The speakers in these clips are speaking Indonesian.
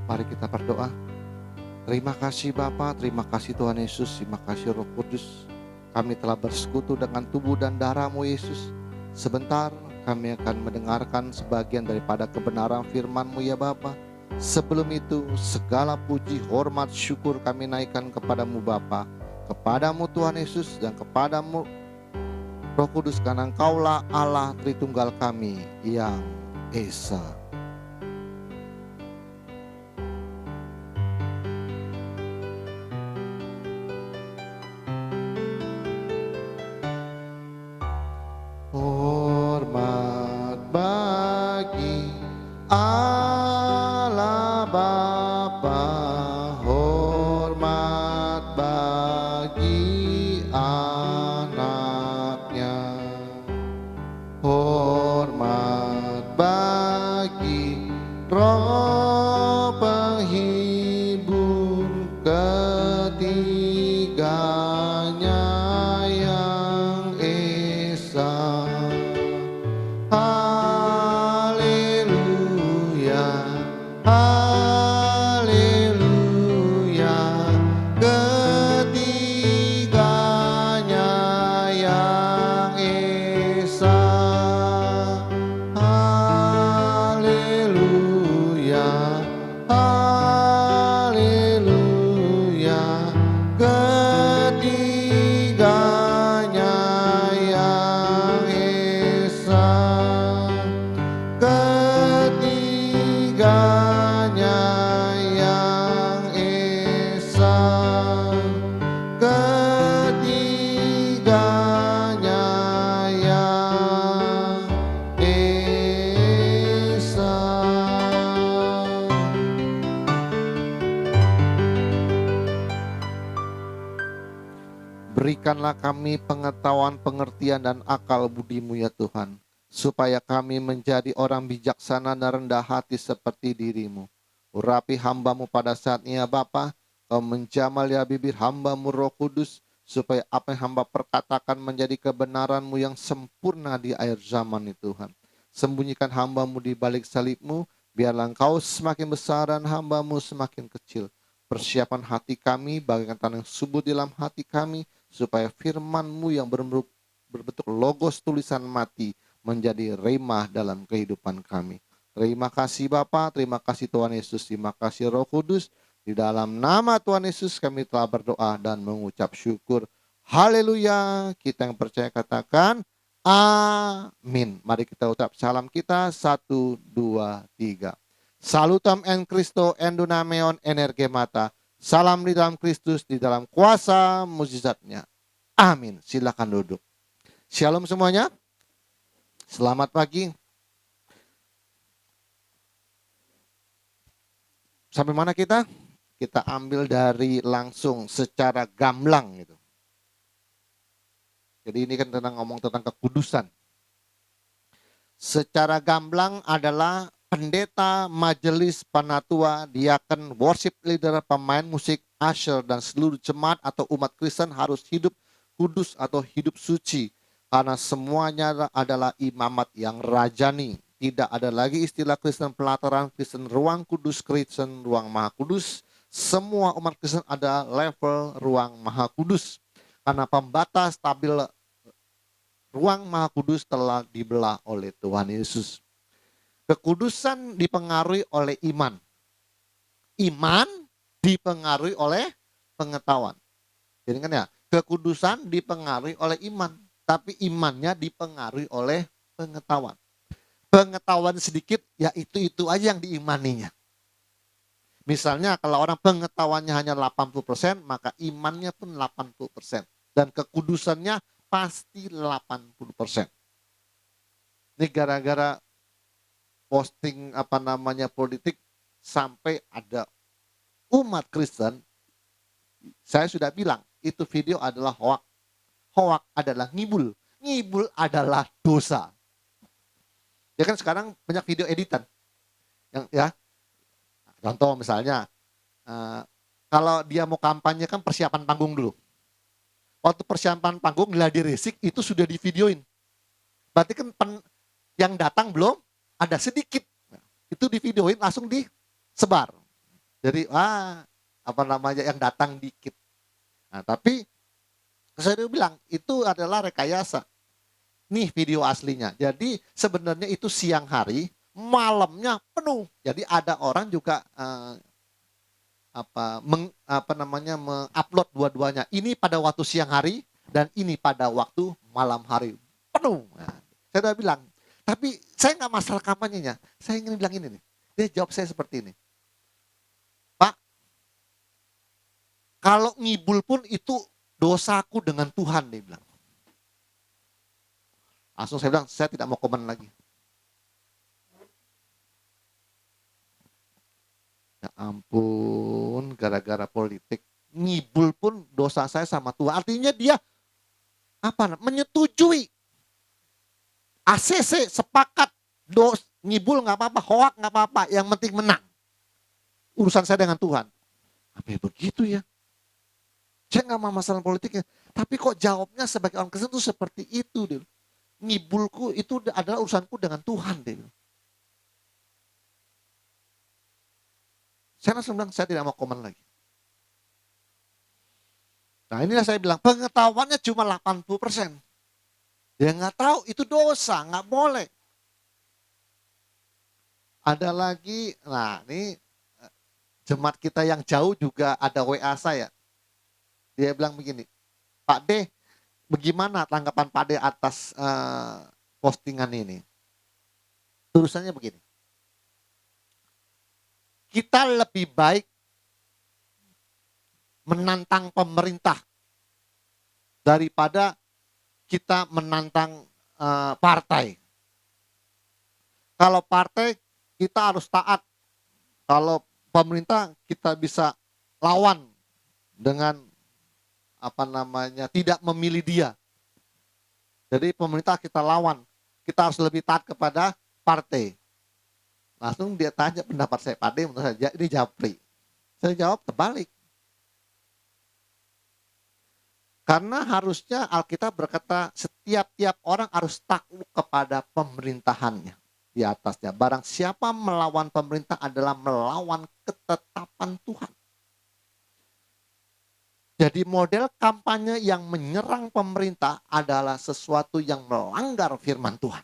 Mari kita berdoa. Terima kasih Bapa, terima kasih Tuhan Yesus, terima kasih Roh Kudus. Kami telah bersekutu dengan tubuh dan darah-Mu Yesus. Sebentar kami akan mendengarkan sebagian daripada kebenaran firman-Mu ya Bapa. Sebelum itu segala puji, hormat, syukur kami naikkan kepadamu Bapa, kepadamu Tuhan Yesus, dan kepadamu Roh Kudus, karena Engkaulah Allah Tritunggal kami yang Esa. Hormat bagi Allah Bapa, hormat bagi anaknya, hormat bagi Roh penghibur ketiganya yang Esa. Haleluya, haleluya, ketiganya yang Esa. Haleluya, haleluya, ketiganya yang Esa. Ketiganya yang Esa, ketiganya yang Esa. Berikanlah kami pengetahuan, pengertian, dan akal budi-Mu ya Tuhan, supaya kami menjadi orang bijaksana dan rendah hati seperti diri-Mu. Urapi hamba-Mu pada saat ini ya Bapa, Kau menjamal ya bibir hamba-Mu Roh Kudus, supaya apa yang hamba perkatakan menjadi kebenaran-Mu yang sempurna di akhir zaman ini Tuhan. Sembunyikan hamba-Mu di balik salib-Mu, biarlah Engkau semakin besar dan hamba-Mu semakin kecil. Persiapan hati kami, bagaikan tanah yang subur di dalam hati kami, supaya firman-Mu yang berbentuk logos tulisan mati menjadi remah dalam kehidupan kami. Terima kasih Bapa, terima kasih Tuhan Yesus, terima kasih Roh Kudus. Di dalam nama Tuhan Yesus kami telah berdoa dan mengucap syukur. Haleluya. Kita yang percaya katakan amin. Mari kita ucap salam kita. 1, 2, 3. Salutam en Christo en dunameon energe mata. Salam di dalam Kristus, di dalam kuasa mukjizatnya. Amin. Silakan duduk. Shalom semuanya. Selamat pagi. Sampai mana kita? Kita ambil dari langsung secara gamblang gitu. Jadi ini kan ngomong tentang kekudusan. Secara gamblang adalah pendeta, majelis, panatua, diaken, worship leader, pemain musik, usher, dan seluruh jemaat atau umat Kristen harus hidup kudus atau hidup suci. Karena semuanya adalah imamat yang rajani. Tidak ada lagi istilah Kristen pelataran, Kristen ruang kudus, Kristen ruang maha kudus. Semua umat Kristen ada level ruang maha kudus. Karena pembatas stabil ruang maha kudus telah dibelah oleh Tuhan Yesus. Kekudusan dipengaruhi oleh iman. Iman dipengaruhi oleh pengetahuan. Jadi kan ya, kekudusan dipengaruhi oleh iman. Tapi imannya dipengaruhi oleh pengetahuan. Pengetahuan sedikit, ya itu aja yang diimaninya. Misalnya kalau orang pengetahuannya hanya 80%, maka imannya pun 80%. Dan kekudusannya pasti 80%. Ini gara-gara posting politik sampai ada umat Kristen, saya sudah bilang itu video adalah hoak. Hoak adalah ngibul. Ngibul adalah dosa. Ya kan sekarang banyak video editan. Yang ya, contoh misalnya kalau dia mau kampanye kan persiapan panggung dulu. Waktu persiapan panggung gladi resik itu sudah di videoin. Berarti kan yang datang belum ada sedikit. Itu di videoin langsung disebar. Jadi yang datang dikit. Nah, tapi saya bilang itu adalah rekayasa. Nih video aslinya. Jadi sebenarnya itu siang hari, malamnya penuh. Jadi ada orang juga mengupload dua-duanya. Ini pada waktu siang hari dan ini pada waktu malam hari penuh. Nah, saya udah bilang, tapi saya nggak masalah kampanyenya. Saya ingin bilang ini nih. Dia jawab saya seperti ini. Pak, kalau ngibul pun itu dosaku dengan Tuhan, dia bilang. Langsung saya bilang, saya tidak mau komen lagi. Ya ampun, gara-gara politik. Ngibul pun dosa saya sama Tuhan. Artinya dia menyetujui. ACC sepakat, ngibul nggak apa-apa, hoak nggak apa-apa, yang penting menang. Urusan saya dengan Tuhan. Apa ya begitu ya? Saya nggak mau masalah politiknya. Tapi kok jawabnya sebagai orang Kristen itu seperti itu. Deh. Ngibulku itu adalah urusanku dengan Tuhan. Deh. Saya langsung bilang, saya tidak mau komen lagi. Nah inilah saya bilang, pengetahuannya cuma 80%. Dia nggak tahu, itu dosa, nggak boleh. Ada lagi, nah ini jemaat kita yang jauh juga ada WA saya. Dia bilang begini, Pak D, bagaimana tanggapan Pak D atas postingan ini? Tulisannya begini, kita lebih baik menantang pemerintah daripada kita menantang partai. Kalau partai kita harus taat, kalau pemerintah kita bisa lawan dengan tidak memilih dia. Jadi pemerintah kita lawan, kita harus lebih taat kepada partai. Langsung dia tanya pendapat saya, Pak D, menurut saya ini japri. Saya jawab terbalik. Karena harusnya Alkitab berkata setiap orang harus takluk kepada pemerintahannya di atasnya. Barang siapa melawan pemerintah adalah melawan ketetapan Tuhan. Jadi model kampanye yang menyerang pemerintah adalah sesuatu yang melanggar firman Tuhan.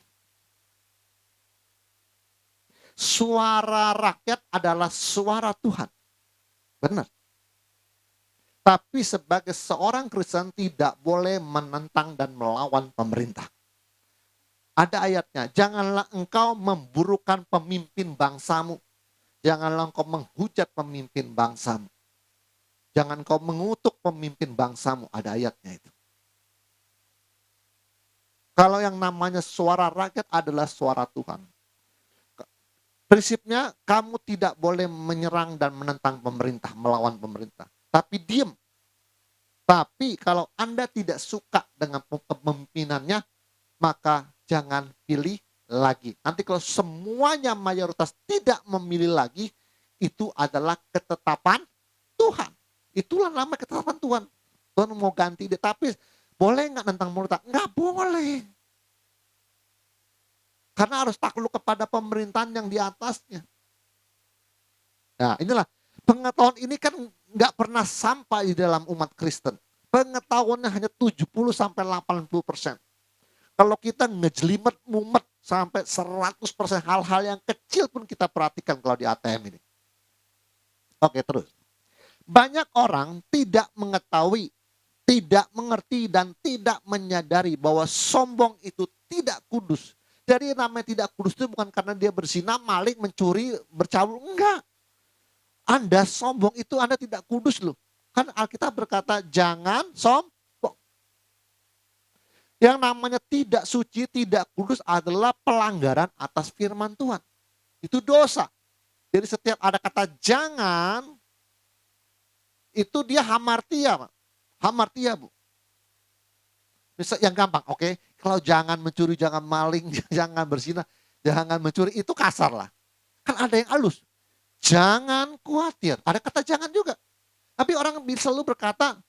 Suara rakyat adalah suara Tuhan. Benar. Tapi sebagai seorang Kristen tidak boleh menentang dan melawan pemerintah. Ada ayatnya, janganlah engkau memburukan pemimpin bangsamu. Janganlah engkau menghujat pemimpin bangsamu. Jangan engkau mengutuk pemimpin bangsamu. Ada ayatnya itu. Kalau yang namanya suara rakyat adalah suara Tuhan. Prinsipnya kamu tidak boleh menyerang dan menentang pemerintah, melawan pemerintah. Tapi diam. Tapi kalau Anda tidak suka dengan kepemimpinannya, maka jangan pilih lagi. Nanti kalau semuanya mayoritas tidak memilih lagi, itu adalah ketetapan Tuhan. Itulah nama ketetapan Tuhan. Tuhan mau ganti dia. Tapi boleh nggak nentang pemerintah? Nggak boleh. Karena harus takluk kepada pemerintahan yang di atasnya. Nah inilah, pengetahuan ini kan nggak pernah sampai di dalam umat Kristen. Pengetahuannya hanya 70-80%. Kalau kita ngejelimet, mumet sampai 100% hal-hal yang kecil pun kita perhatikan kalau di ATM ini. Oke terus. Banyak orang tidak mengetahui, tidak mengerti dan tidak menyadari bahwa sombong itu tidak kudus. Jadi namanya tidak kudus itu bukan karena dia berzina, maling, mencuri, bercabul. Enggak. Anda sombong itu Anda tidak kudus loh. Kan Alkitab berkata jangan sombong. Yang namanya tidak suci, tidak kudus adalah pelanggaran atas firman Tuhan. Itu dosa. Jadi setiap ada kata jangan, itu dia hamartia. Hamartia Bu. Misal yang gampang, oke. Kalau jangan mencuri, jangan maling, jangan berzina, jangan mencuri, itu kasar lah. Kan ada yang halus. Jangan khawatir. Ada kata jangan juga. Tapi orang selalu berkata,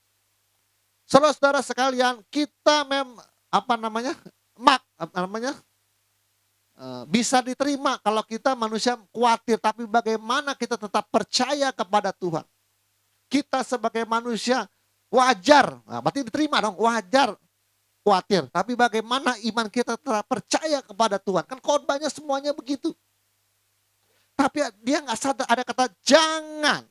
saudara-saudara sekalian, kita bisa diterima kalau kita manusia khawatir. Tapi bagaimana kita tetap percaya percaya kepada Tuhan. Kita sebagai manusia wajar, nah, berarti diterima dong, wajar khawatir. Tapi bagaimana iman kita telah percaya kepada Tuhan? Kan khotbahnya semuanya begitu. Tapi dia nggak sadar ada kata jangan.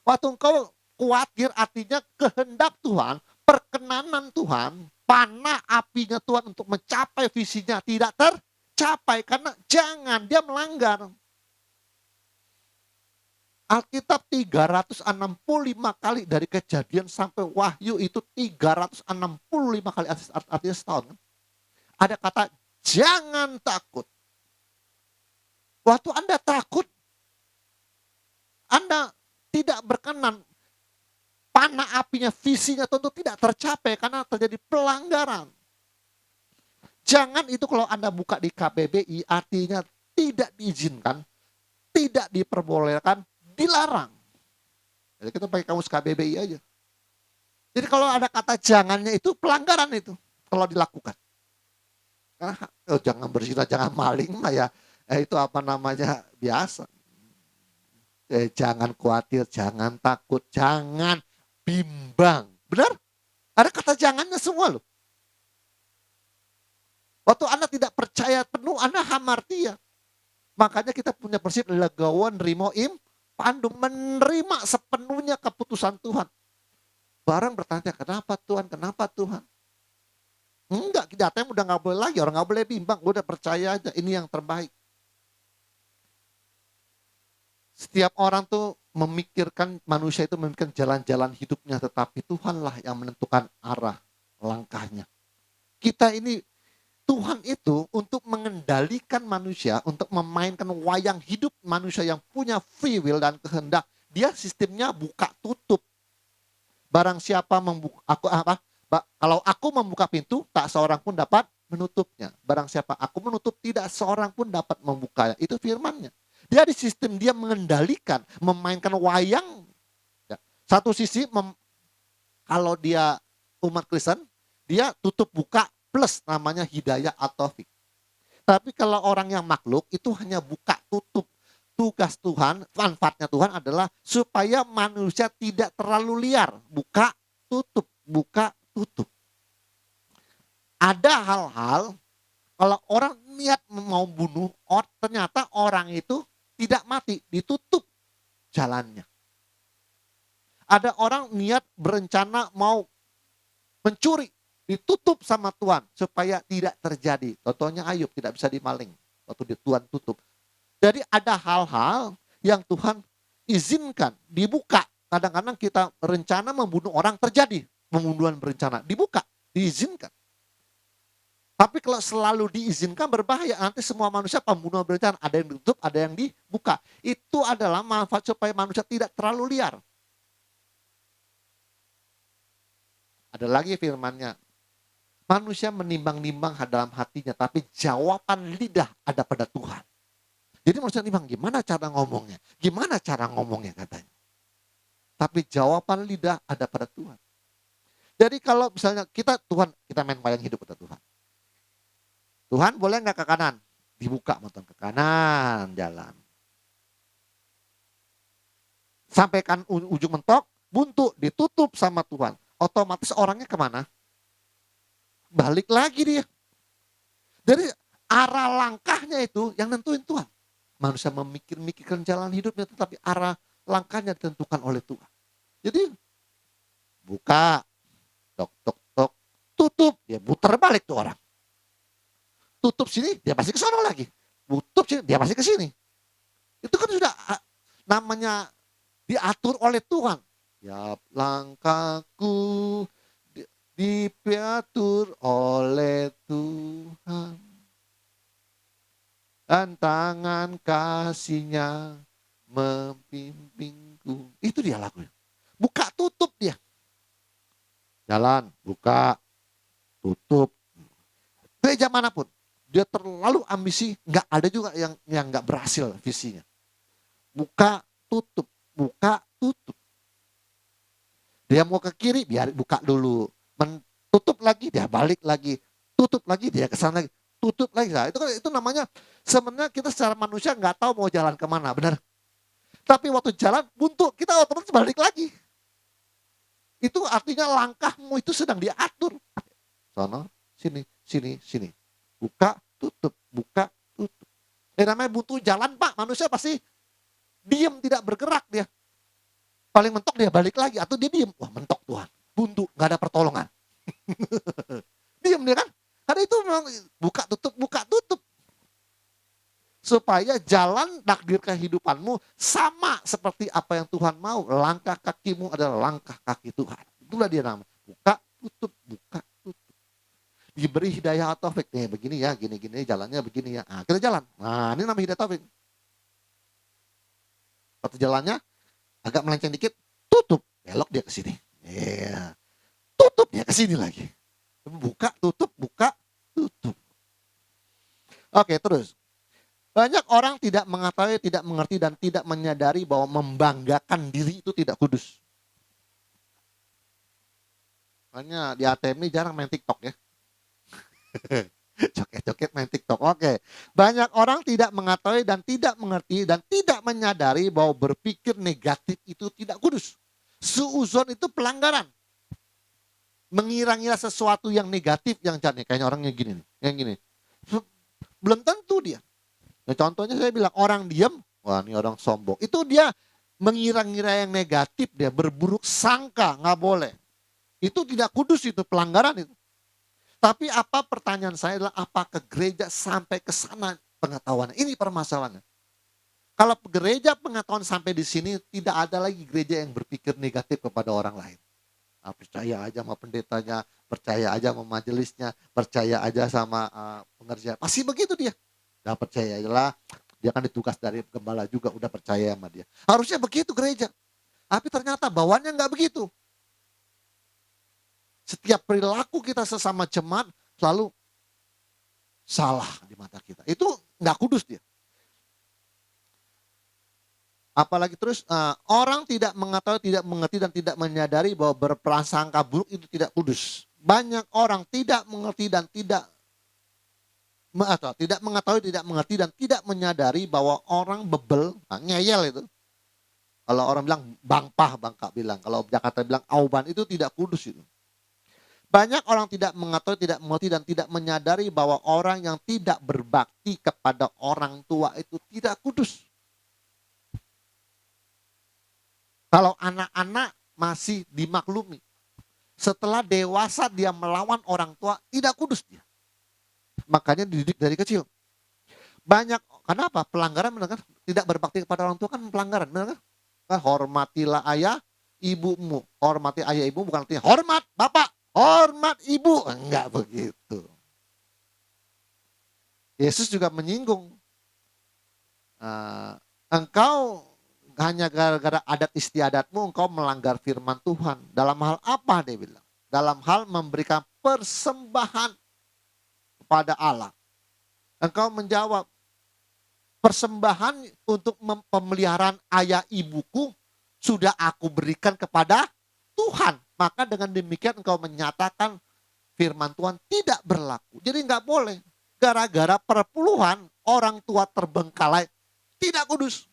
Waktu engkau khawatir artinya kehendak Tuhan, perkenanan Tuhan, panah apinya Tuhan untuk mencapai visinya tidak tercapai. Karena jangan, dia melanggar. Alkitab 365 kali dari Kejadian sampai Wahyu itu 365 kali artinya setahun. Ada kata jangan takut. Waktu Anda takut, Anda tidak berkenan, panah apinya, visinya tentu tidak tercapai karena terjadi pelanggaran. Jangan itu kalau Anda buka di KBBI artinya tidak diizinkan, tidak diperbolehkan, dilarang. Jadi kita pakai kamus KBBI aja. Jadi kalau ada kata jangannya itu pelanggaran itu kalau dilakukan. Jangan berzina, jangan maling mah ya itu apa namanya biasa. Jangan khawatir, jangan takut, jangan bimbang. Benar? Ada kata jangannya semua loh. Waktu Anda tidak percaya penuh, Anda hamartia. Makanya kita punya prinsip legawan rimo pandu, menerima sepenuhnya keputusan Tuhan. Barang bertanya, kenapa Tuhan, kenapa Tuhan? Enggak, datanya udah gak boleh lagi, orang gak boleh bimbang, udah percaya aja, ini yang terbaik. Setiap orang tuh memikirkan, manusia itu memikirkan jalan-jalan hidupnya, tetapi Tuhanlah yang menentukan arah langkahnya. Kita ini, Tuhan itu untuk mengendalikan manusia, untuk memainkan wayang hidup manusia yang punya free will dan kehendak. Dia sistemnya buka tutup. Barang siapa membuka, kalau aku membuka pintu, tak seorang pun dapat menutupnya. Barang siapa aku menutup, tidak seorang pun dapat membukanya. Itu firman-Nya. Dia di sistem dia mengendalikan, memainkan wayang. Ya. Satu sisi, kalau dia umat Kristen, dia tutup buka plus namanya hidayah atau taufik. Tapi kalau orang yang makhluk itu hanya buka tutup. Tugas Tuhan, manfaatnya Tuhan adalah supaya manusia tidak terlalu liar. Buka tutup, buka tutup. Ada hal-hal kalau orang niat mau bunuh, ternyata orang itu tidak mati, ditutup jalannya. Ada orang niat berencana mau mencuri, ditutup sama Tuhan supaya tidak terjadi. Contohnya Ayub tidak bisa dimaling waktu Tuhan tutup. Jadi ada hal-hal yang Tuhan izinkan, dibuka. Kadang-kadang kita rencana membunuh orang terjadi, pembunuhan berencana, dibuka, diizinkan. Tapi kalau selalu diizinkan berbahaya, nanti semua manusia pembunuhan berencana, ada yang ditutup, ada yang dibuka. Itu adalah manfaat supaya manusia tidak terlalu liar. Ada lagi firman-Nya. Manusia menimbang-nimbang dalam hatinya, tapi jawaban lidah ada pada Tuhan. Jadi manusia nimbang, gimana cara ngomongnya? Gimana cara ngomongnya katanya. Tapi jawaban lidah ada pada Tuhan. Jadi kalau misalnya kita main wayang hidup pada Tuhan. Tuhan boleh nggak ke kanan? Dibuka motor ke kanan jalan. Sampai kan ujung mentok, buntu, ditutup sama Tuhan. Otomatis orangnya kemana? Balik lagi dia. Jadi arah langkahnya itu yang nentuin Tuhan. Manusia memikirkan jalan hidupnya, tetapi arah langkahnya ditentukan oleh Tuhan. Jadi buka, tok, tok, tok, tutup, dia putar balik tuh orang. Tutup sini, dia pasti ke sana lagi. Tutup sini, dia pasti ke sini. Itu kan sudah namanya diatur oleh Tuhan. Ya, langkahku diatur oleh Tuhan. Dan tangan kasih-Nya membimbingku. Itu dia lagunya. Buka tutup dia. Jalan, buka, tutup. Gereja manapun. Dia terlalu ambisi, nggak ada juga yang nggak berhasil visinya. Buka, tutup, buka, tutup. Dia mau ke kiri, biar buka dulu. Tutup lagi, dia balik lagi. Tutup lagi, dia kesana lagi. Tutup lagi. Nah, itu namanya sebenarnya kita secara manusia nggak tahu mau jalan kemana, benar? Tapi waktu jalan buntu, kita otomatis balik lagi. Itu artinya langkahmu itu sedang diatur. Sono, sini, sini, sini. Buka, tutup, buka, tutup. Namanya buntu jalan Pak, manusia pasti diam, tidak bergerak dia. Paling mentok dia balik lagi, atau dia diam. Wah mentok Tuhan, buntu, gak ada pertolongan. Diam dia kan. Karena itu memang buka, tutup. Supaya jalan takdir kehidupanmu sama seperti apa yang Tuhan mau. Langkah kakimu adalah langkah kaki Tuhan. Itulah dia namanya. Buka, tutup, buka, tutup. Diberi hidayah taufik. Nih begini ya, gini-gini jalannya begini ya. Nah, kita jalan. Nah ini namanya hidayah taufik. Waktu jalannya agak melenceng dikit, tutup. Belok dia ke sini. Iya. Tutup dia ke sini lagi. Buka, tutup, buka, tutup. Oke, terus. Banyak orang tidak mengetahui, tidak mengerti, dan tidak menyadari bahwa membanggakan diri itu tidak kudus. Makanya di ATM ini jarang main TikTok ya. Joget-joget main TikTok. Oke. Banyak orang tidak mengetahui dan tidak mengerti dan tidak menyadari bahwa berpikir negatif itu tidak kudus. Suuzon itu pelanggaran. Mengira-ngira sesuatu yang negatif yang jahat. Kayaknya orangnya gini nih, yang gini. Belum tentu dia. Nah, contohnya saya bilang orang diam, wah ini orang sombong. Itu dia mengira-ngira yang negatif, dia berburuk sangka, nggak boleh. Itu tidak kudus, itu pelanggaran itu. Tapi apa pertanyaan saya adalah apakah gereja sampai ke sana pengetahuannya? Ini permasalahannya. Kalau gereja pengetahuan sampai di sini, tidak ada lagi gereja yang berpikir negatif kepada orang lain. Nah, percaya aja sama pendetanya, percaya aja sama majelisnya, percaya aja sama pengerja. Pasti begitu dia. Udah percaya aja lah, dia kan ditugas dari gembala juga, udah percaya sama dia. Harusnya begitu gereja. Tapi ternyata bawaannya nggak begitu. Setiap perilaku kita sesama jemaat selalu salah di mata kita. Itu nggak kudus dia. Apalagi terus orang tidak mengetahui, tidak mengerti, dan tidak menyadari bahwa berprasangka buruk itu tidak kudus. Banyak orang tidak mengerti dan tidak mengetahui, tidak mengerti, dan tidak menyadari bahwa orang bebel, ngeyel itu. Kalau orang bilang bangka bilang. Kalau Jakarta bilang auban, itu tidak kudus itu. Banyak orang tidak mengetahui, tidak mengerti, dan tidak menyadari bahwa orang yang tidak berbakti kepada orang tua itu tidak kudus. Kalau anak-anak masih dimaklumi. Setelah dewasa dia melawan orang tua, tidak kudus dia. Makanya dididik dari kecil. Banyak, kenapa? Pelanggaran benar kan? Tidak berbakti kepada orang tua kan pelanggaran, benar kan? Hormatilah ayah ibumu. Hormati ayah ibu bukan artinya hormat bapak, hormat ibu. Enggak begitu. Yesus juga menyinggung. Engkau hanya gara-gara adat istiadatmu engkau melanggar firman Tuhan. Dalam hal apa dia bilang? Dalam hal memberikan persembahan kepada Allah. Engkau menjawab, persembahan untuk pemeliharaan ayah ibuku sudah aku berikan kepada Tuhan. Maka dengan demikian engkau menyatakan firman Tuhan tidak berlaku. Jadi nggak boleh. Gara-gara perpuluhan orang tua terbengkalai tidak kudus.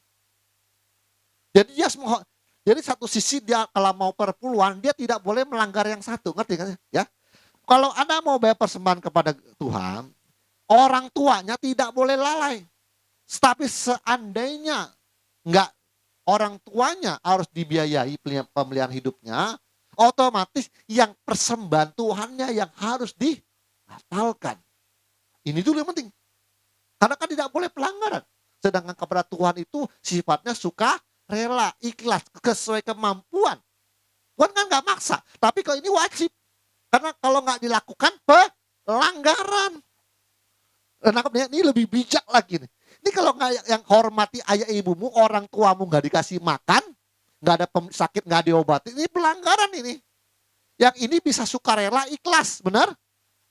Jadi satu sisi dia kalau mau perpuluhan dia tidak boleh melanggar yang satu, ngerti kan ya? Kalau Anda mau bayar persembahan kepada Tuhan, orang tuanya tidak boleh lalai. Tapi seandainya enggak, orang tuanya harus dibiayai pemeliharaan hidupnya, otomatis yang persembahan Tuhannya yang harus dibatalkan. Ini dulu yang penting. Karena kan tidak boleh pelanggaran. Sedangkan kepada Tuhan itu sifatnya suka, rela, ikhlas, sesuai kemampuan. Tuhan kan nggak maksa, tapi kalau ini wajib. Karena kalau nggak dilakukan pelanggaran. Ini lebih bijak lagi nih. Ini kalau nggak yang hormati ayah ibumu, orang tuamu nggak dikasih makan, nggak ada sakit nggak diobati, ini pelanggaran ini. Yang ini bisa sukarela, ikhlas, benar?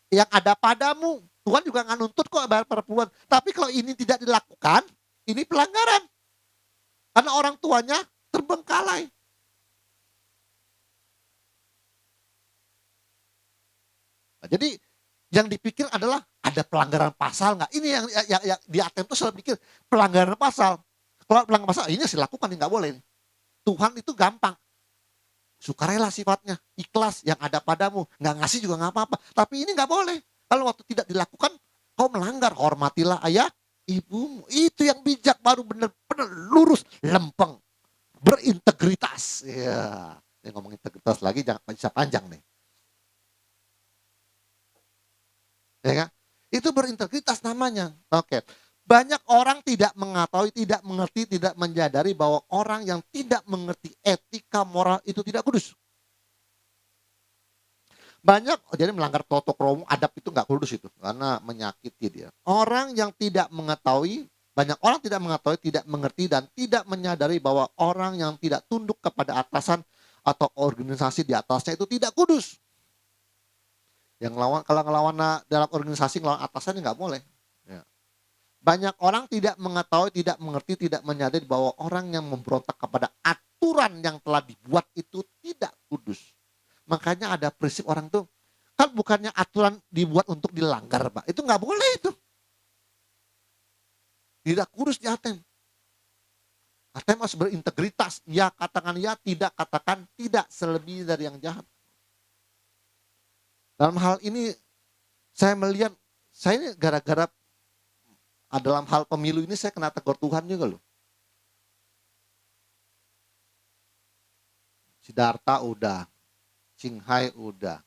Yang ada padamu, Tuhan juga nggak nuntut kok bayar perpuluhan. Tapi kalau ini tidak dilakukan, ini pelanggaran. Karena orang tuanya terbengkalai. Nah, jadi yang dipikir adalah ada pelanggaran pasal nggak? Ini yang di ATM itu selalu pikir pelanggaran pasal. Kalau bilang masa ini sih lakukan, nggak boleh. Tuhan itu gampang. Sukarela sifatnya, ikhlas yang ada padamu. Nggak ngasih juga nggak apa-apa. Tapi ini nggak boleh. Kalau waktu tidak dilakukan, kau melanggar. Hormatilah ayah, ibumu. Itu yang bijak, baru benar-benar lurus, lempeng, berintegritas. Ya, ngomong integritas lagi jangan bisa panjang nih. Ya kan? Itu berintegritas namanya. Oke. Banyak orang tidak mengetahui, tidak mengerti, tidak menyadari bahwa orang yang tidak mengerti etika moral itu tidak kudus. Banyak, jadi melanggar toto kromo, adab itu nggak kudus itu, karena menyakiti dia. Orang yang tidak mengetahui, banyak orang tidak mengetahui, tidak mengerti, dan tidak menyadari bahwa orang yang tidak tunduk kepada atasan atau organisasi di atasnya itu tidak kudus. Yang lawan, kalau ngelawan dalam organisasi ngelawan atasannya nggak boleh. Ya. Banyak orang tidak mengetahui, tidak mengerti, tidak menyadari bahwa orang yang memberontak kepada aturan yang telah dibuat itu tidak kudus. Makanya ada prinsip orang tuh, kan bukannya aturan dibuat untuk dilanggar, Pak. Itu nggak boleh itu. Tidak kudus di ATM. ATM harus berintegritas. Ya katakan ya, tidak katakan tidak, selebih dari yang jahat. Dalam hal ini saya melihat, saya ini gara-gara dalam hal pemilu ini saya kena tegur Tuhan juga loh. Siddhartha udah, Qinghai udah.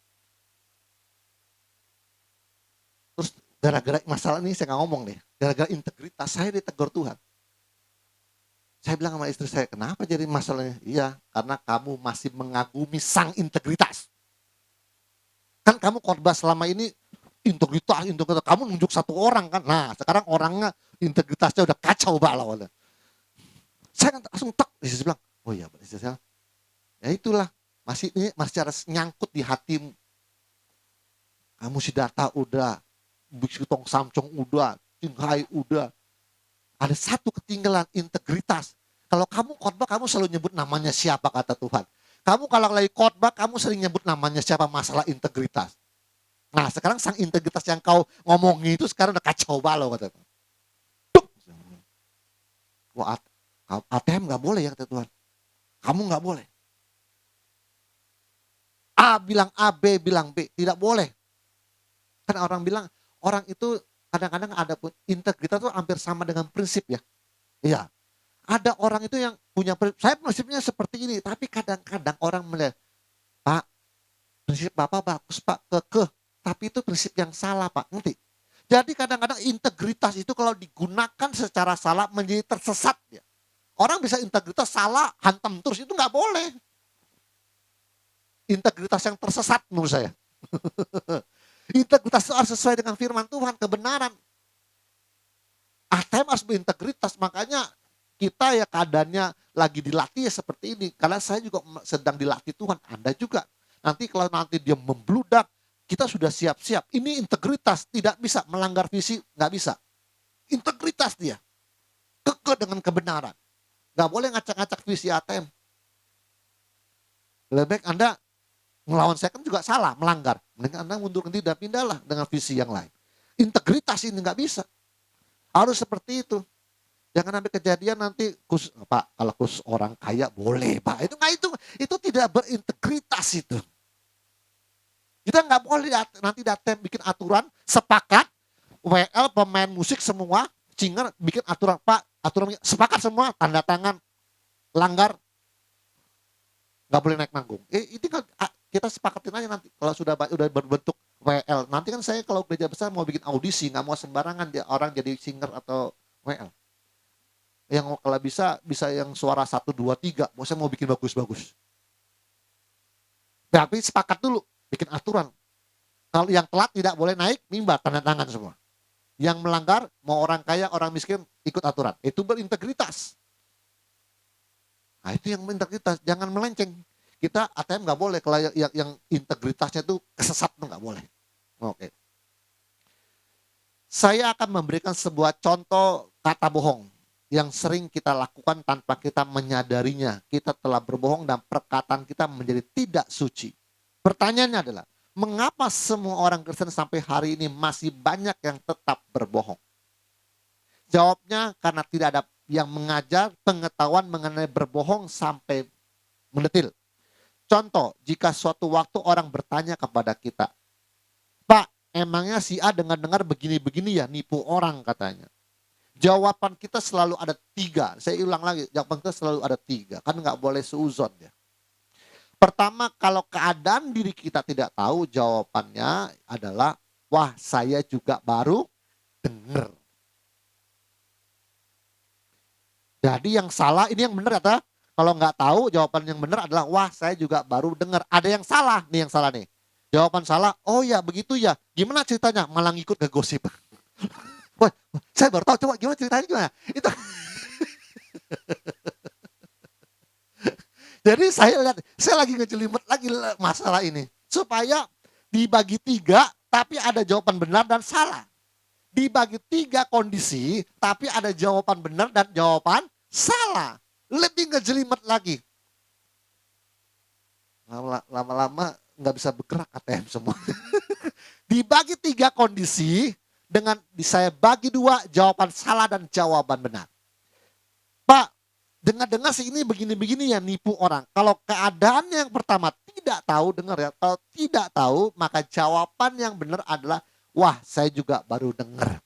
Terus gara-gara masalah ini saya nggak ngomong nih, gara-gara integritas saya ditegur Tuhan. Saya bilang sama istri saya, kenapa jadi masalahnya? Iya, karena kamu masih mengagumi sang integritas. Kan kamu khotbah selama ini integritas, kamu nunjuk satu orang kan. Nah, sekarang orangnya integritasnya udah kacau balau. Saya kan langsung tek, istri bilang, oh iya, istri saya, ya itulah, masih cara nyangkut di hatimu. Kamu Siddhartha udah, Biksu Tong Samcong udah, Qinghai udah. Ada satu ketinggalan, integritas. Kalau kamu khotbah, kamu selalu nyebut namanya siapa, kata Tuhan. Kamu kalau lagi khotbah, kamu sering nyebut namanya siapa, masalah integritas. Nah sekarang sang integritas yang kau ngomongi itu sekarang udah kacau balau, kata Tuhan. Wah, ATM gak boleh ya, kata Tuhan. Kamu gak boleh. A bilang A, B bilang B, tidak boleh. Kan orang bilang, orang itu kadang-kadang ada integritas itu hampir sama dengan prinsip ya. Iya. Ada orang itu yang punya prinsip, saya prinsipnya seperti ini, tapi kadang-kadang orang melihat, Pak, prinsip Bapak bagus Pak, tapi itu prinsip yang salah Pak, ngerti? Jadi kadang-kadang integritas itu kalau digunakan secara salah menjadi tersesat ya. Orang bisa integritas salah, hantam terus, itu nggak boleh. Integritas yang tersesat menurut saya. Integritas itu harus sesuai dengan firman Tuhan, kebenaran. ATM harus berintegritas, makanya kita ya keadaannya lagi dilatih ya seperti ini. Karena saya juga sedang dilatih Tuhan, Anda juga. Nanti kalau nanti dia membludak, kita sudah siap-siap. Ini integritas, tidak bisa melanggar visi, nggak bisa. Integritas dia, kekeh dengan kebenaran. Nggak boleh ngacak-ngacak visi ATM. Lebih baik Anda ngelawan saya kan juga salah, melanggar. Mending Anda mundur tidak, pindahlah dengan visi yang lain. Integritas ini nggak bisa. Harus seperti itu. Jangan sampai kejadian nanti Pak, kalau khusus orang kaya boleh Pak. Itu tidak berintegritas itu. Kita nggak boleh nanti datang bikin aturan, sepakat, WL, pemain musik semua, singer bikin aturan, Pak, aturan sepakat semua, tanda tangan, langgar, nggak boleh naik panggung. Itu kan kita sepakatin aja nanti kalau sudah berbentuk WL. Nanti kan saya kalau gereja besar mau bikin audisi, nggak mau sembarangan orang jadi singer atau WL. Yang kalau bisa yang suara 1, 2, 3, saya mau bikin bagus-bagus. Tapi sepakat dulu, bikin aturan. Kalau yang telat tidak boleh naik, mimbar, tanda tangan semua. Yang melanggar, mau orang kaya, orang miskin, ikut aturan. Itu berintegritas. Nah itu yang berintegritas, jangan melenceng. Kita ATM nggak boleh, kalau yang integritasnya itu kesesat, itu nggak boleh. Oke. Saya akan memberikan sebuah contoh kata bohong yang sering kita lakukan tanpa kita menyadarinya. Kita telah berbohong dan perkataan kita menjadi tidak suci. Pertanyaannya adalah, mengapa semua orang Kristen sampai hari ini masih banyak yang tetap berbohong? Jawabnya karena tidak ada yang mengajar pengetahuan mengenai berbohong sampai mendetil. Contoh, jika suatu waktu orang bertanya kepada kita, Pak, emangnya si A dengar-dengar begini-begini ya, nipu orang katanya. Jawaban kita selalu ada 3. Saya ulang lagi, jawaban kita selalu ada 3. Kan nggak boleh seuzon ya. Pertama, kalau keadaan diri kita tidak tahu, jawabannya adalah, wah saya juga baru dengar. Jadi yang salah, ini yang benar kata, kalau nggak tahu, jawaban yang benar adalah, wah saya juga baru dengar. Ada yang salah, nih yang salah nih. Jawaban salah, oh ya begitu ya. Gimana ceritanya? Malah ngikut ke gosip. Wah, saya baru tahu, coba gimana ceritanya gimana? Itu. Jadi saya lihat, saya lagi ngejelimet lagi masalah ini. Supaya dibagi 3, tapi ada jawaban benar dan salah. Dibagi 3 kondisi, tapi ada jawaban benar dan jawaban salah. Lebih ngejelimet lagi. Lama-lama nggak bisa bergerak ATM semua. Dibagi 3 kondisi, dengan saya bagi 2 jawaban salah dan jawaban benar. Pak, dengar-dengar sih ini begini-begini ya, nipu orang. Kalau keadaannya yang pertama tidak tahu, dengar ya. Kalau tidak tahu, maka jawaban yang benar adalah, wah saya juga baru dengar.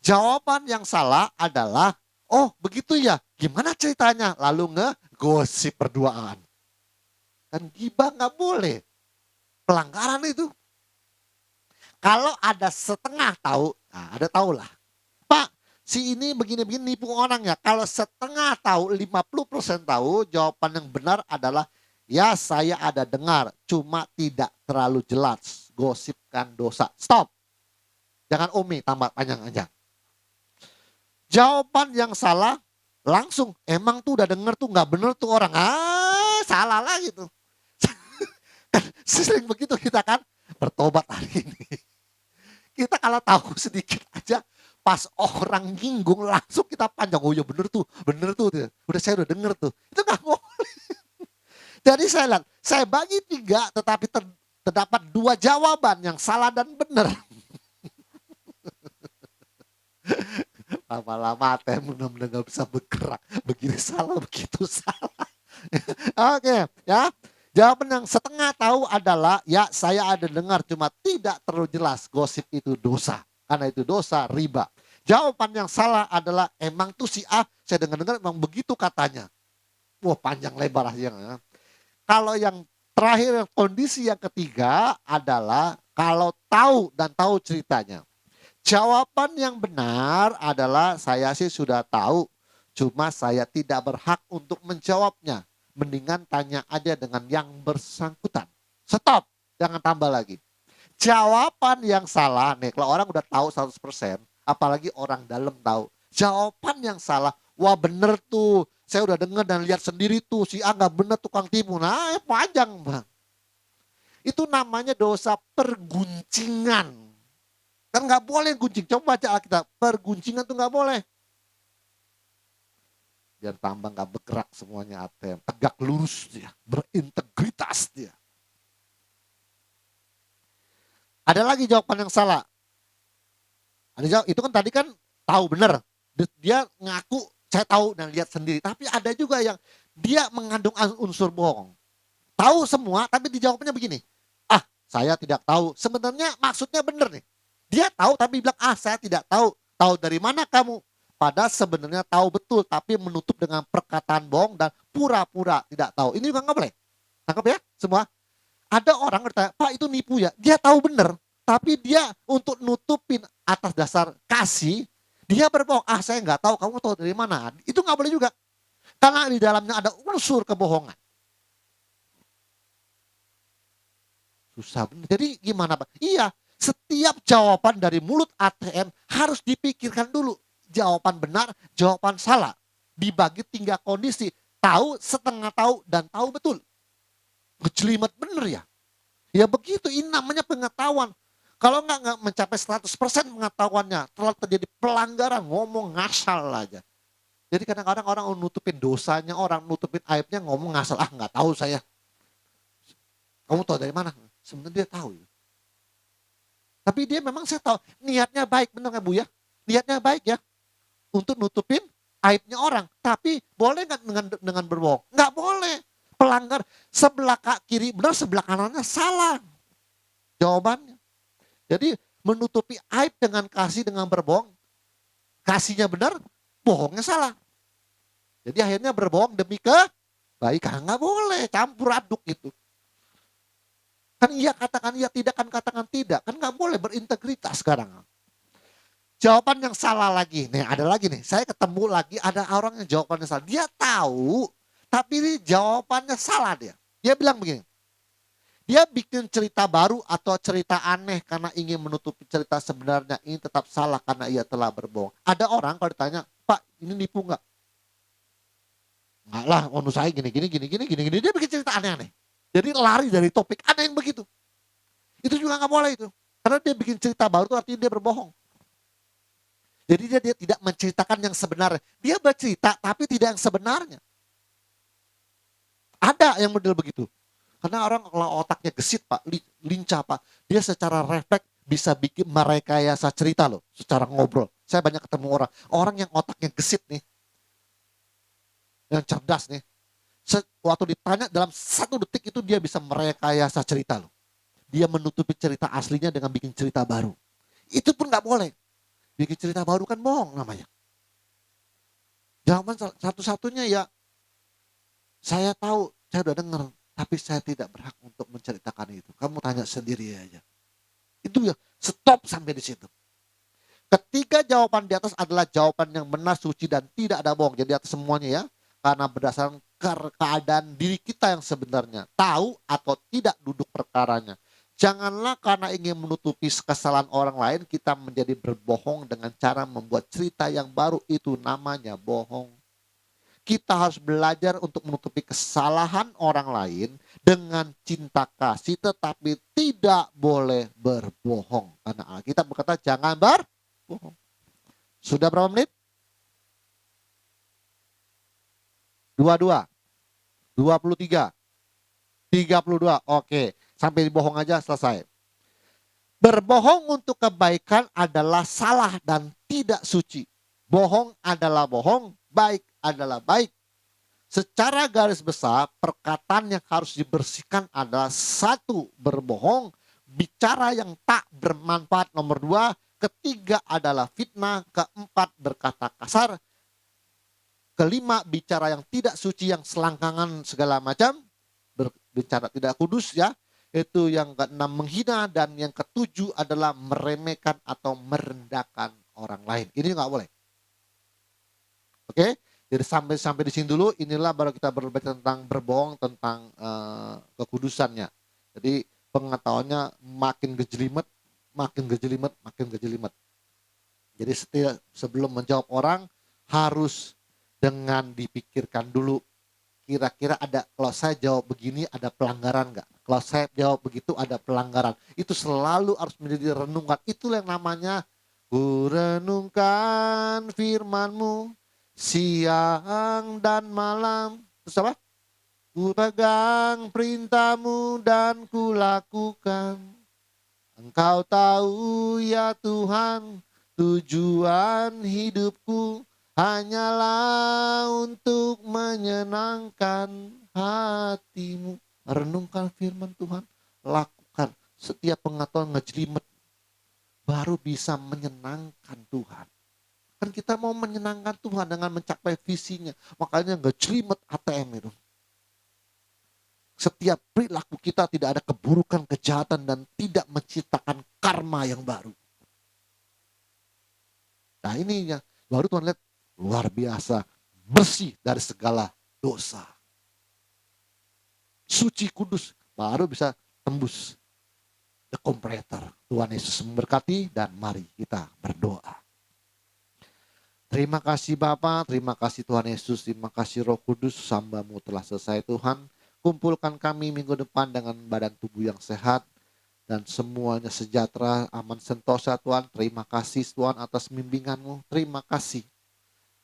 Jawaban yang salah adalah, oh begitu ya, gimana ceritanya? Lalu ngegosip berduaan. Kan gibah nggak boleh. Pelanggaran itu. Kalau ada setengah tahu, nah ada tahu lah. Pak, si ini begini-begini nipu orang ya. Kalau setengah tahu, 50% tahu, jawaban yang benar adalah, ya saya ada dengar, cuma tidak terlalu jelas. Gosipkan dosa. Stop. Jangan Umi tambah panjang-panjang. Jawaban yang salah, langsung, emang tuh udah denger tuh nggak bener tuh orang. Salah lagi tuh. Sering begitu kita kan, bertobat hari ini. Kita kalau tahu sedikit aja, pas orang nyinggung langsung kita panjang. Oh ya bener tuh. Udah saya udah denger tuh. Itu gak boleh. Jadi saya lihat, saya bagi 3 tetapi terdapat 2 jawaban yang salah dan benar. Lama-lama ATM benar-benar gak bisa bergerak. Begini salah, begitu salah. Oke, ya. Jawaban yang setengah tahu adalah, ya saya ada dengar cuma tidak terlalu jelas. Gosip itu dosa. Karena itu dosa, riba. Jawaban yang salah adalah, emang tuh si A, saya dengar-dengar emang begitu katanya. Wah panjang lebar aja. Ya. Kalau yang terakhir, kondisi yang ketiga adalah, kalau tahu dan tahu ceritanya. Jawaban yang benar adalah, saya sih sudah tahu, cuma saya tidak berhak untuk menjawabnya. Mendingan tanya aja dengan yang bersangkutan. Stop, jangan tambah lagi. Jawaban yang salah, nih kalau orang udah tahu 100%, apalagi orang dalam tahu. Jawaban yang salah, wah bener tuh, saya udah dengar dan lihat sendiri tuh, si A gak bener tukang tipu. Nah panjang bang. Itu namanya dosa perguncingan. Kan gak boleh gunjing, coba baca Alkitab, perguncingan tuh gak boleh. Biar tambah gak bergerak semuanya ATM. Tegak lurus dia. Berintegritas dia. Ada lagi jawaban yang salah. Itu kan tadi kan tahu benar. Dia ngaku saya tahu dan lihat sendiri. Tapi ada juga yang dia mengandung unsur bohong. Tahu semua tapi dijawabnya begini. Ah saya tidak tahu. Sebenarnya maksudnya benar nih. Dia tahu tapi bilang saya tidak tahu. Tahu dari mana kamu? Padahal sebenarnya tahu betul, tapi menutup dengan perkataan bohong dan pura-pura tidak tahu. Ini juga nggak boleh. Tangkap ya semua. Ada orang bertanya, Pak itu nipu ya? Dia tahu benar, tapi dia untuk nutupin atas dasar kasih, dia berbohong. Saya nggak tahu, kamu tahu dari mana? Itu nggak boleh juga. Karena di dalamnya ada unsur kebohongan. Susah benar. Jadi gimana Pak? Iya, setiap jawaban dari mulut ATM harus dipikirkan dulu. Jawaban benar, jawaban salah. Dibagi 3 kondisi. Tahu, setengah tahu, dan tahu betul. Ngejelimet bener ya. Ya begitu, ini namanya pengetahuan. Kalau nggak mencapai 100% pengetahuannya, telah terjadi pelanggaran, ngomong ngasal aja. Jadi kadang-kadang orang nutupin dosanya, orang nutupin aibnya, ngomong ngasal. Nggak tahu saya. Kamu tahu dari mana? Sebenarnya dia tahu. Tapi dia memang saya tahu, niatnya baik, benar nggak Bu ya? Niatnya baik ya. Untuk nutupin aibnya orang. Tapi boleh nggak dengan berbohong? Nggak boleh. Pelanggar sebelah kiri benar, sebelah kanannya salah. Jawabannya. Jadi menutupi aib dengan kasih dengan berbohong. Kasihnya benar, bohongnya salah. Jadi akhirnya berbohong demi kebaikan. Nggak boleh, campur aduk gitu. Kan iya katakan iya, tidak kan katakan tidak. Kan nggak boleh, berintegritas sekarang. Jawaban yang salah lagi. Nih ada lagi nih, saya ketemu lagi ada orang yang jawabannya salah. Dia tahu, tapi ini jawabannya salah dia. Dia bilang begini, dia bikin cerita baru atau cerita aneh karena ingin menutupi cerita sebenarnya. Ini tetap salah karena ia telah berbohong. Ada orang kalau ditanya, Pak ini nipu nggak? Nggak lah, menurut saya gini. Dia bikin cerita aneh-aneh. Jadi lari dari topik, ada yang begitu. Itu juga nggak boleh itu. Karena dia bikin cerita baru itu artinya dia berbohong. Jadi dia tidak menceritakan yang sebenarnya. Dia bercerita tapi tidak yang sebenarnya. Ada yang model begitu. Karena orang kalau otaknya gesit Pak, lincah Pak. Dia secara refleks bisa bikin merekayasa cerita loh. Secara ngobrol. Saya banyak ketemu orang. Orang yang otaknya gesit nih. Yang cerdas nih. Waktu ditanya dalam 1 detik itu dia bisa merekayasa cerita loh. Dia menutupi cerita aslinya dengan bikin cerita baru. Itu pun gak boleh. Bikin cerita baru kan bohong namanya. Jawaban satu-satunya ya, saya tahu, saya udah dengar, tapi saya tidak berhak untuk menceritakan itu. Kamu tanya sendiri aja. Itu ya, stop sampai di situ. Ketiga jawaban di atas adalah jawaban yang benar, suci, dan tidak ada bohong. Jadi atas semuanya ya, karena berdasarkan keadaan diri kita yang sebenarnya. Tahu atau tidak duduk perkaranya. Janganlah karena ingin menutupi kesalahan orang lain, kita menjadi berbohong dengan cara membuat cerita yang baru. Itu namanya bohong. Kita harus belajar untuk menutupi kesalahan orang lain dengan cinta kasih, tetapi tidak boleh berbohong. Karena Alkitab berkata jangan berbohong. Sudah berapa menit? 22, 23, 32. Oke, sampai bohong aja selesai. Berbohong untuk kebaikan adalah salah dan tidak suci. Bohong adalah bohong, baik adalah baik. Secara garis besar, perkataan yang harus dibersihkan adalah 1, berbohong, bicara yang tak bermanfaat nomor 2, ketiga adalah fitnah, keempat berkata kasar, kelima bicara yang tidak suci, yang selangkangan segala macam, berbicara tidak kudus ya. Itu yang keenam menghina, dan yang ketujuh adalah meremehkan atau merendahkan orang lain. Ini nggak boleh. Oke? Jadi sampai di sini dulu. Inilah baru kita berbicara tentang berbohong, tentang kekudusannya. Jadi pengetahuannya makin gejelimet, makin gejelimet. Jadi sebelum menjawab orang harus dengan dipikirkan dulu. Kira-kira ada, kalau saya jawab begini ada pelanggaran nggak? Kalau saya jawab begitu ada pelanggaran. Itu selalu harus menjadi renungan. Itulah yang namanya ku renungkan firman-Mu siang dan malam. Terus apa? Ku pegang perintah-Mu dan ku lakukan. Engkau tahu ya Tuhan, tujuan hidupku hanyalah untuk menyenangkan hati-Mu. Renungkan firman Tuhan, lakukan. Setiap pengetahuan ngejelimet, baru bisa menyenangkan Tuhan. Kan kita mau menyenangkan Tuhan dengan mencapai visinya. Makanya ngejelimet ATM itu. Setiap perilaku kita tidak ada keburukan, kejahatan, dan tidak menciptakan karma yang baru. Nah ini ya, baru Tuhan lihat luar biasa, bersih dari segala dosa. Suci kudus, baru bisa tembus the completer. Tuhan Yesus memberkati, dan mari kita berdoa. Terima kasih Bapa, terima kasih Tuhan Yesus, terima kasih Roh Kudus, hamba-Mu telah selesai Tuhan. Kumpulkan kami minggu depan dengan badan tubuh yang sehat dan semuanya sejahtera, aman, sentosa Tuhan. Terima kasih Tuhan atas bimbingan-Mu, terima kasih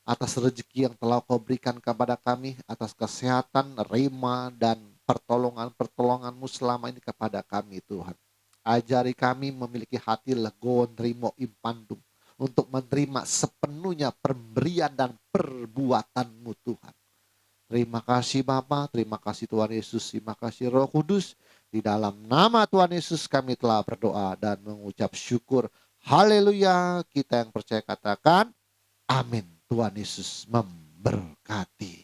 atas rezeki yang telah Kau berikan kepada kami, atas kesehatan, rema, dan pertolongan-pertolongan-Mu selama ini kepada kami Tuhan. Ajari kami memiliki hati legowo nrimo impandung, untuk menerima sepenuhnya pemberian dan perbuatan-Mu Tuhan. Terima kasih Bapa, terima kasih Tuhan Yesus, terima kasih Roh Kudus. Di dalam nama Tuhan Yesus kami telah berdoa dan mengucap syukur. Haleluya, kita yang percaya katakan amin. Tuhan Yesus memberkati.